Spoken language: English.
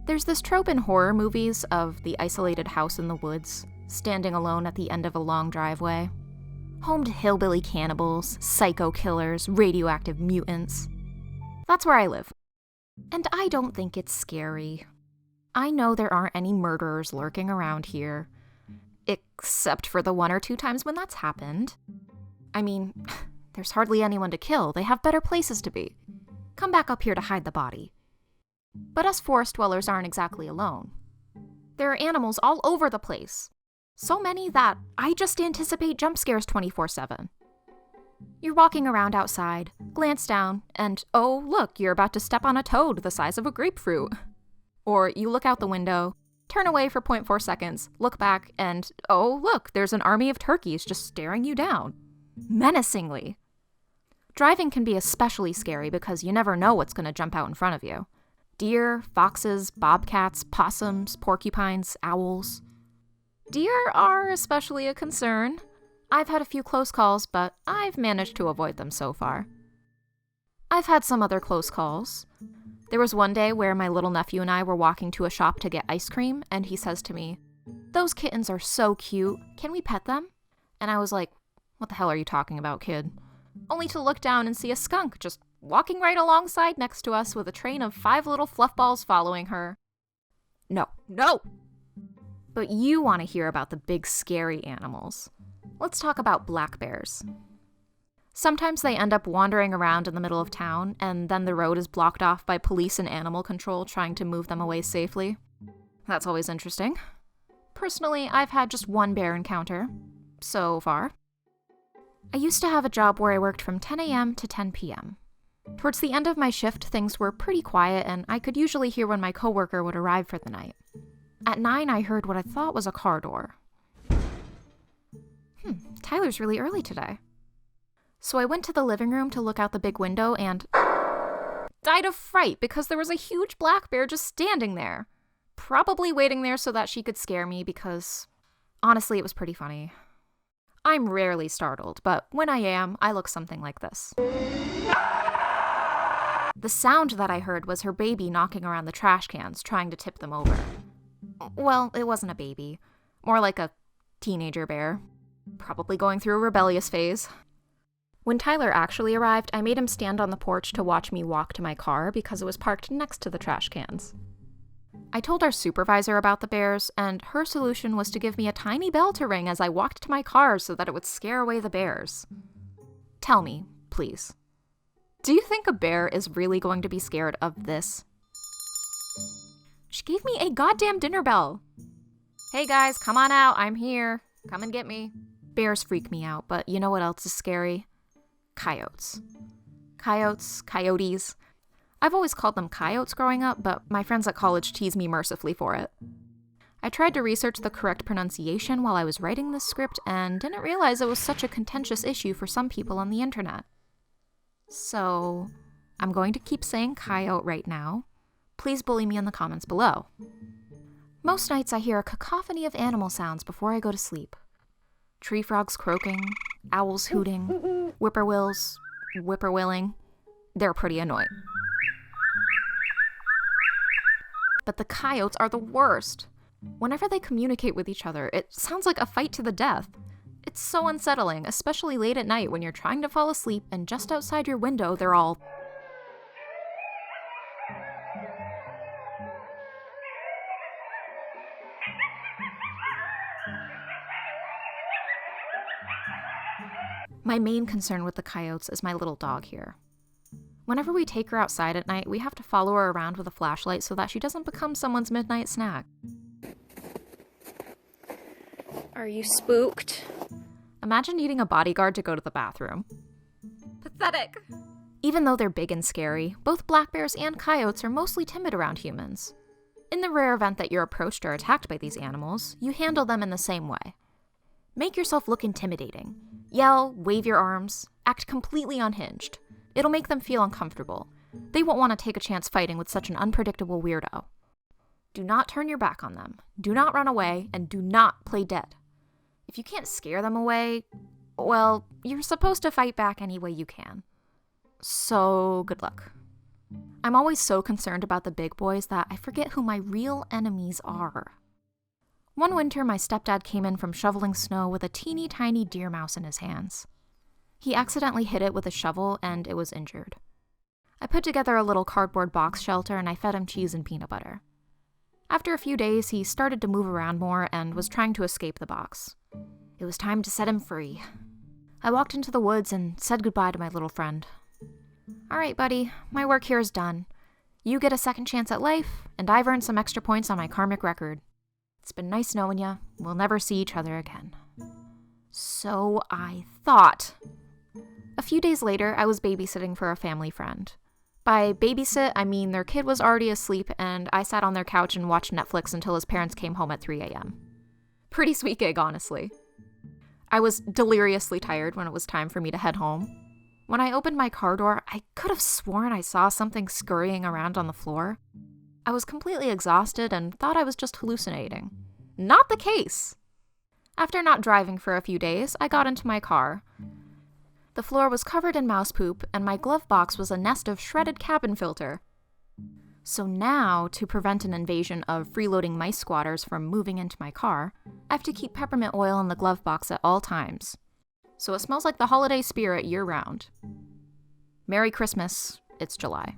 There's this trope in horror movies of the isolated house in the woods, standing alone at the end of a long driveway. Home to hillbilly cannibals, psycho killers, radioactive mutants. That's where I live. And I don't think it's scary. I know there aren't any murderers lurking around here, except for the 1 or 2 times when that's happened. I mean, there's hardly anyone to kill. They have better places to be. Come back up here to hide the body. But us forest dwellers aren't exactly alone. There are animals all over the place. So many that I just anticipate jump scares 24/7. You're walking around outside, glance down, and oh, look, you're about to step on a toad the size of a grapefruit. Or you look out the window, turn away for 0.4 seconds, look back, and oh, look, there's an army of turkeys just staring you down. Menacingly. Driving can be especially scary because you never know what's going to jump out in front of you. Deer, foxes, bobcats, possums, porcupines, owls. Deer are especially a concern. I've had a few close calls, but I've managed to avoid them so far. I've had some other close calls. There was one day where my little nephew and I were walking to a shop to get ice cream, and he says to me, "Those kittens are so cute. Can we pet them?" And I was like, "What the hell are you talking about, kid?" Only to look down and see a skunk just walking right alongside next to us with a train of 5 little fluff balls following her. No. But you want to hear about the big scary animals. Let's talk about black bears. Sometimes they end up wandering around in the middle of town, and then the road is blocked off by police and animal control trying to move them away safely. That's always interesting. Personally, I've had just one bear encounter. So far. I used to have a job where I worked from 10 a.m. to 10 p.m. Towards the end of my shift, things were pretty quiet, and I could usually hear when my coworker would arrive for the night. At 9, I heard what I thought was a car door. Tyler's really early today. So I went to the living room to look out the big window and died of fright because there was a huge black bear just standing there. Probably waiting there so that she could scare me because, honestly, it was pretty funny. I'm rarely startled, but when I am, I look something like this. The sound that I heard was her baby knocking around the trash cans, trying to tip them over. Well, it wasn't a baby. More like a teenager bear. Probably going through a rebellious phase. When Tyler actually arrived, I made him stand on the porch to watch me walk to my car because it was parked next to the trash cans. I told our supervisor about the bears, and her solution was to give me a tiny bell to ring as I walked to my car so that it would scare away the bears. Tell me, please. Do you think a bear is really going to be scared of this? She gave me a goddamn dinner bell. Hey guys, come on out, I'm here. Come and get me. Bears freak me out, but you know what else is scary? Coyotes. Coyotes. I've always called them coyotes growing up, but my friends at college tease me mercifully for it. I tried to research the correct pronunciation while I was writing this script and didn't realize it was such a contentious issue for some people on the internet. So, I'm going to keep saying coyote right now. Please bully me in the comments below. Most nights I hear a cacophony of animal sounds before I go to sleep. Tree frogs croaking, owls hooting, whippoorwills whippoorwilling. They're pretty annoying. But the coyotes are the worst. Whenever they communicate with each other, it sounds like a fight to the death. It's so unsettling, especially late at night when you're trying to fall asleep and just outside your window they're all... My main concern with the coyotes is my little dog here. Whenever we take her outside at night, we have to follow her around with a flashlight so that she doesn't become someone's midnight snack. Are you spooked? Imagine needing a bodyguard to go to the bathroom. Pathetic. Even though they're big and scary, both black bears and coyotes are mostly timid around humans. In the rare event that you're approached or attacked by these animals, you handle them in the same way. Make yourself look intimidating. Yell, wave your arms, act completely unhinged. It'll make them feel uncomfortable. They won't want to take a chance fighting with such an unpredictable weirdo. Do not turn your back on them. Do not run away, and do not play dead. If you can't scare them away, well, you're supposed to fight back any way you can. So, good luck. I'm always so concerned about the big boys that I forget who my real enemies are. One winter, my stepdad came in from shoveling snow with a teeny tiny deer mouse in his hands. He accidentally hit it with a shovel and it was injured. I put together a little cardboard box shelter and I fed him cheese and peanut butter. After a few days, he started to move around more and was trying to escape the box. It was time to set him free. I walked into the woods and said goodbye to my little friend. All right, buddy, my work here is done. You get a second chance at life, and I've earned some extra points on my karmic record. It's been nice knowing you. We'll never see each other again. So I thought. A few days later, I was babysitting for a family friend. By babysit, I mean their kid was already asleep, and I sat on their couch and watched Netflix until his parents came home at 3 a.m. Pretty sweet gig, honestly. I was deliriously tired when it was time for me to head home. When I opened my car door, I could have sworn I saw something scurrying around on the floor. I was completely exhausted and thought I was just hallucinating. Not the case! After not driving for a few days, I got into my car. The floor was covered in mouse poop, and my glove box was a nest of shredded cabin filter. So now, to prevent an invasion of freeloading mice squatters from moving into my car, I have to keep peppermint oil in the glove box at all times. So it smells like the holiday spirit year-round. Merry Christmas, it's July.